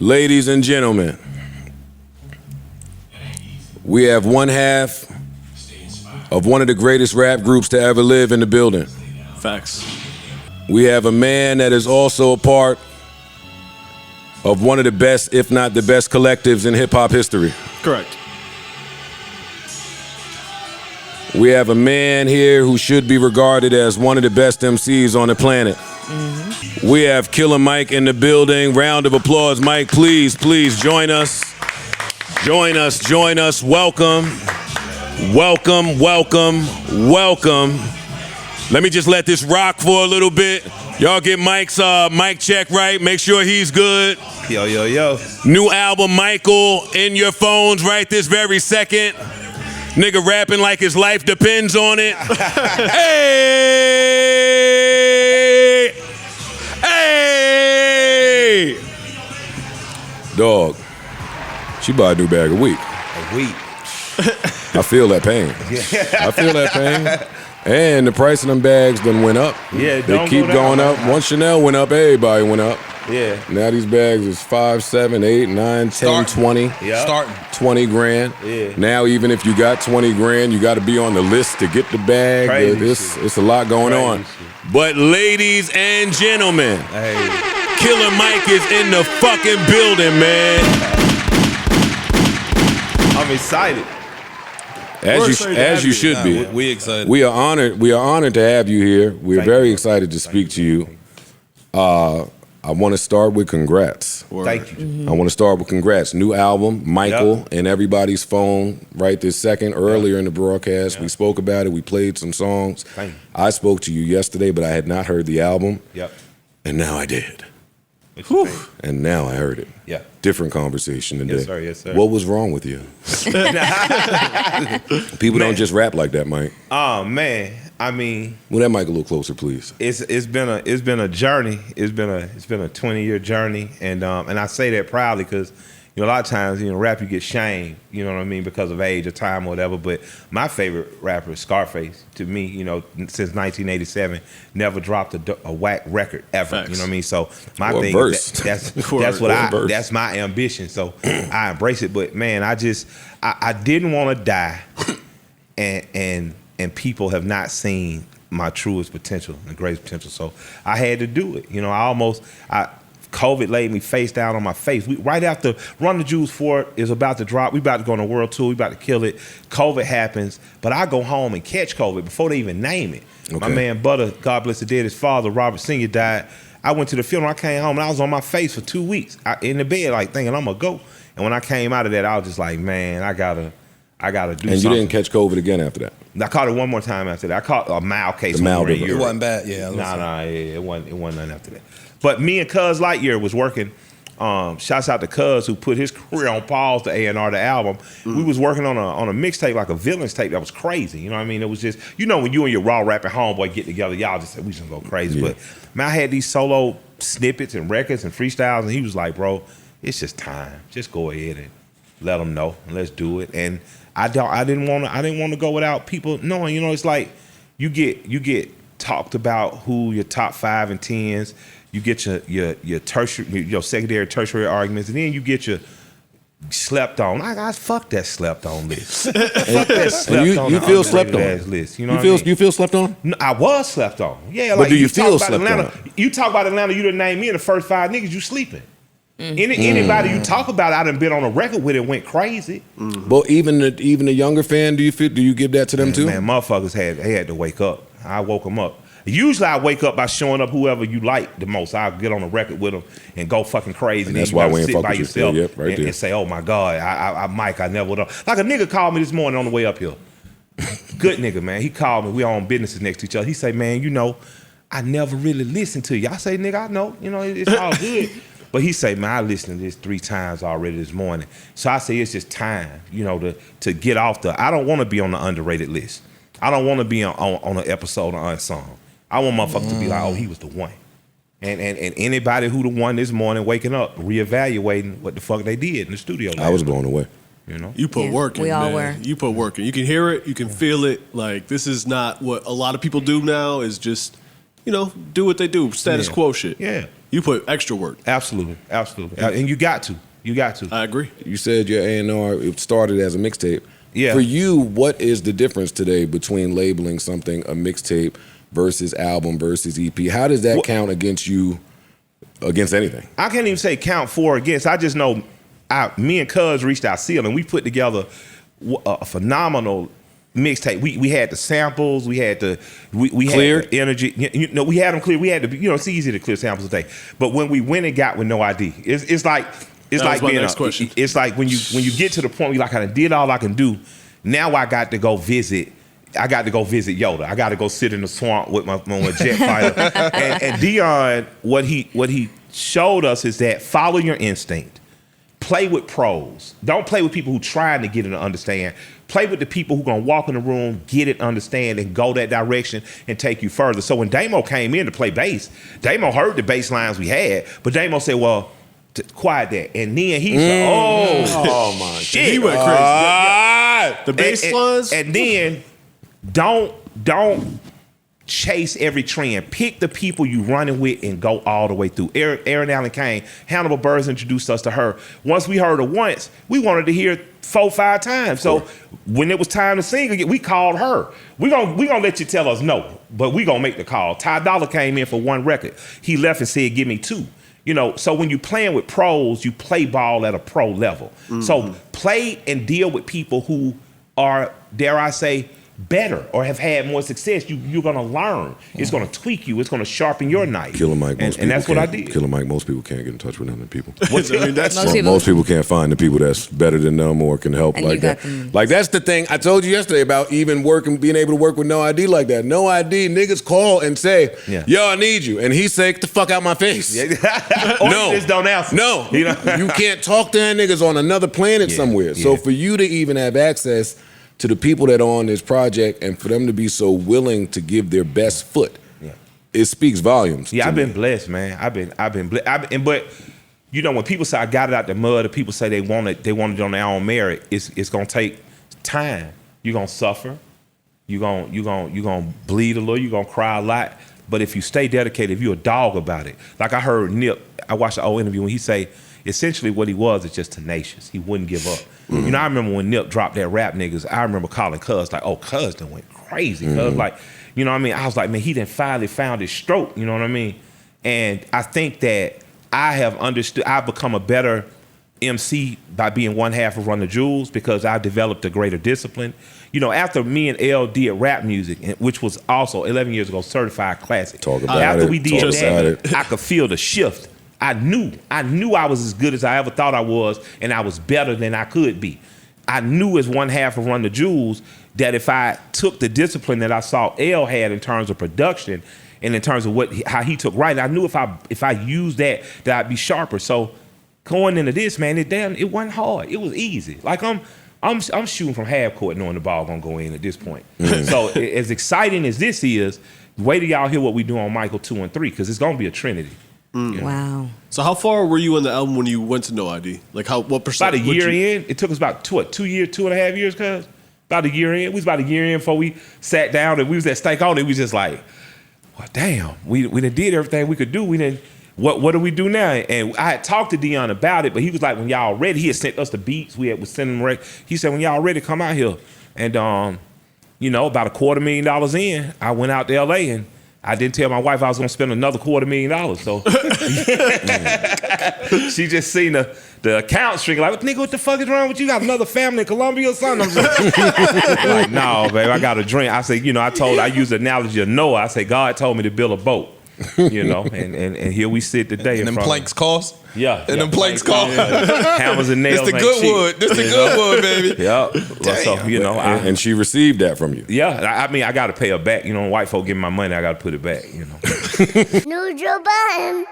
Ladies and gentlemen, we have one half of one of the greatest rap groups to ever live in the building. Facts. We have a man that is also a part of one of the best, if not the best, collectives in hip-hop history. Correct. We have a man here who should be regarded as one of the best MCs on the planet. We have Killer Mike in the building. Round of applause. Mike, please join us. Join us. Welcome. Let me just let this rock for a little bit. Y'all get Mike's mic check right. Make sure he's good. Yo. New album, Michael, in your phones right this very second. Nigga rapping like his life depends on it. Hey! Dog, she bought a new bag a week. I feel that pain. And the price of them bags done went up. Yeah, they keep going up. Once Chanel went up, everybody went up. Yeah. Now these bags is 5, 7, 8, 9, 10, 20. Yeah. Starting. 20 grand. Yeah. Now even if you got 20 grand, you got to be on the list to get the bag. It's a lot going on. But ladies and gentlemen, Killer Mike is in the fucking building, man. I'm excited. As you should be. We excited. We are honored to have you here. We're very excited to speak to you. I want to start with congrats. Thank you. I want to start with congrats. New album, Michael, in everybody's phone right this second. Earlier in the broadcast, we spoke about it. We played some songs. Thank you. I spoke to you yesterday, but I had not heard the album. Yep. And now I did. Whew. And now I heard it. Yeah. Different conversation today. Yes, sir. What was wrong with you? People don't just rap like that, Mike. Oh man, I mean, Move that mic a little closer, please. it's been a journey. It's been a 20-year journey, and I say that proudly because a lot of times rap you get shamed, you know what I mean, because of age or time or whatever. But my favorite rapper is Scarface. To me, since 1987, never dropped a whack record ever. Facts. You know what I mean? So my Or thing verse. that's my ambition. So I embrace it. But man, I didn't want to die, and people have not seen my truest potential and greatest potential. So I had to do it. COVID laid me face down on my face. Right after Run the Jewels 4 is about to drop, we about to go on a world tour, we about to kill it. COVID happens, but I go home and catch COVID before they even name it. Okay. My man Budden, God bless the dead, his father, Robert Sr. died. I went to the funeral, I came home, and I was on my face for 2 weeks in the bed, like thinking I'm gonna go. And when I came out of that, I was just like, man, I gotta do something. And you didn't catch COVID again after that? I caught it one more time after that. I caught a mild case. The mild, It wasn't bad, yeah. It wasn't nothing after that. But me and Cuz Lightyear was working. Shouts out to Cuz who put his career on pause to A&R the album. We was working on a mixtape, like a villains tape that was crazy. You know what I mean? It was just, when you and your raw rapping homeboy get together, y'all just said we just gonna go crazy. Yeah. But man, I had these solo snippets and records and freestyles, and he was like, bro, it's just time. Just go ahead and let them know and let's do it. And I didn't want to go without people knowing. It's like you get talked about who your top 5 and 10s. You get your tertiary, your secondary, tertiary arguments, and then you get your slept on. I fuck that slept on list. Fuck that slept on. You feel slept on list. You feel slept on? No, I was slept on. Yeah, but do you feel slept on? You talk about Atlanta, you didn't name me in the first 5 niggas, you sleeping. Anybody you talk about, I done been on a record with it, went crazy. But even the younger fan, do you give that to them too? Man, motherfuckers had to wake up. I woke them up. Usually I wake up by showing up whoever you like the most. I'll get on a record with them and go fucking crazy. And that's why we ain't sit by fuck with you yourself still, yep, right there. and say, oh my God, Mike, I never would have. Like a nigga called me this morning on the way up here. Good nigga, man. He called me. We own businesses next to each other. He say, man, I never really listened to you. I say, nigga, I know. It's all good. But he say, man, I listened to this 3 times already this morning. So I say, it's just time, to get off I don't want to be on the underrated list. I don't want to be on an episode of Unsung. I want motherfuckers to be like, oh, he was the one. And anybody who the one this morning waking up, reevaluating what the fuck they did in the studio. I was blown away. You put work in, we all man. were. You put work in. You can hear it. You can feel it. Like, this is not what a lot of people do now, is just, do what they do. Status quo shit. Yeah. You put extra work. Absolutely, absolutely, and you got to. You got to. I agree. You said your A&R it started as a mixtape. Yeah. For you, what is the difference today between labeling something a mixtape versus album versus EP? How does that count against you, against anything? I can't even say count for or against. I just know me and Cuz reached our ceiling. We put together a phenomenal mixtape. We had the samples. We had the Cleared? had the energy. You know, we had them clear. We had the, you know, it's easy to clear samples today. But when we went and got with no ID, it's like being it's like when you get to the point where you like, I did all I can do. Now I got to go visit. I got to go visit Yoda. I got to go sit in the swamp with my jet fighter. and Dion, what he showed us is that follow your instinct. Play with pros. Don't play with people who trying to get it to understand. Play with the people who gonna walk in the room, get it, understand, and go that direction and take you further. So when Damo came in to play bass, Damo heard the bass lines we had, but Damo said, well, quiet that. And then he said, oh my shit. He went crazy. The bass lines. And then don't chase every trend. Pick the people you running with and go all the way through. Erin Allen Kane, Hannibal Burrs introduced us to her. Once we heard her once, we wanted to hear it 4-5 times. So when it was time to sing again, we called her. We gonna let you tell us no, but we gonna make the call. Ty Dolla came in for one record. He left and said, give me 2. You know, so when you're playing with pros, you play ball at a pro level. Mm-hmm. So play and deal with people who are, dare I say, better or have had more success. You're gonna learn. It's gonna tweak you. It's gonna sharpen your knife. Killer Mike, and that's what I did. Killer Mike, most people can't get in touch with them people. Most people can't find the people that's better than them or can help and like that. Like that's the thing I told you yesterday about even being able to work with No ID like that. No ID niggas call and say, yo, I need you. And he say, get the fuck out my face. No. Just don't answer. No. You know? You can't talk to that niggas on another planet somewhere. So for you to even have access to the people that are on this project and for them to be so willing to give their best foot, it speaks volumes. Yeah, I've been blessed, man. I've been blessed. But you know, when people say I got it out the mud, or people say they want it on their own merit, it's gonna take time. You're gonna suffer. You're gonna bleed a little. You're gonna cry a lot. But if you stay dedicated, if you're a dog about it, like I heard Nip, I watched the old interview when he say, essentially what he was is just tenacious. He wouldn't give up. Mm-hmm. You know, I remember when Nip dropped that Rap Niggas, I remember calling Cuz like, oh, Cuz done went crazy. Cuz like, you know what I mean? I was like, man, he done finally found his stroke, you know what I mean? And I think that I've become a better MC by being one half of Run the Jewels because I've developed a greater discipline. You know, after me and L did rap music, which was also 11 years ago, certified classic. After we did that, I could feel the shift. I knew I was as good as I ever thought I was, and I was better than I could be. I knew as one half of Run the Jewels that if I took the discipline that I saw L had in terms of production and in terms of how he took writing, I knew if I used that I'd be sharper. So going into this, man, it wasn't hard. It was easy. Like I'm shooting from half court knowing the ball gonna go in at this point. So as exciting as this is, wait till y'all hear what we do on Michael 2 and 3 because it's gonna be a trinity. Wow. So how far were you in the album when you went to No ID? Like what percent? About a year in. It took us about 2 years, 2.5 years, cuz. About a year in. We was about a year in before we sat down and we was at Steak On it. We was just like, well, damn, we done did everything we could do. We didn't. What do we do now? And I had talked to Dion about it, but he was like, when y'all ready, he had sent us the beats. We was sending him rec. He said, when y'all ready, come out here. And you know, about $250,000 in, I went out to LA and I didn't tell my wife I was gonna spend another $250,000. So she just seen the account string, like, nigga, what the fuck is wrong with you? Got another family in Colombia or something? I'm like, no, babe, I got a dream. I said, you know, I used the analogy of Noah. I said, God told me to build a boat. You know, and here we sit today. And them planks cost? Yeah. And them planks cost? Hammers and nails. This the good wood. This the good wood, baby. Yeah. So, you know. And she received that from you. Yeah. I mean, I got to pay her back. You know, when white folk give me my money, I got to put it back, you know. New Joe Budden.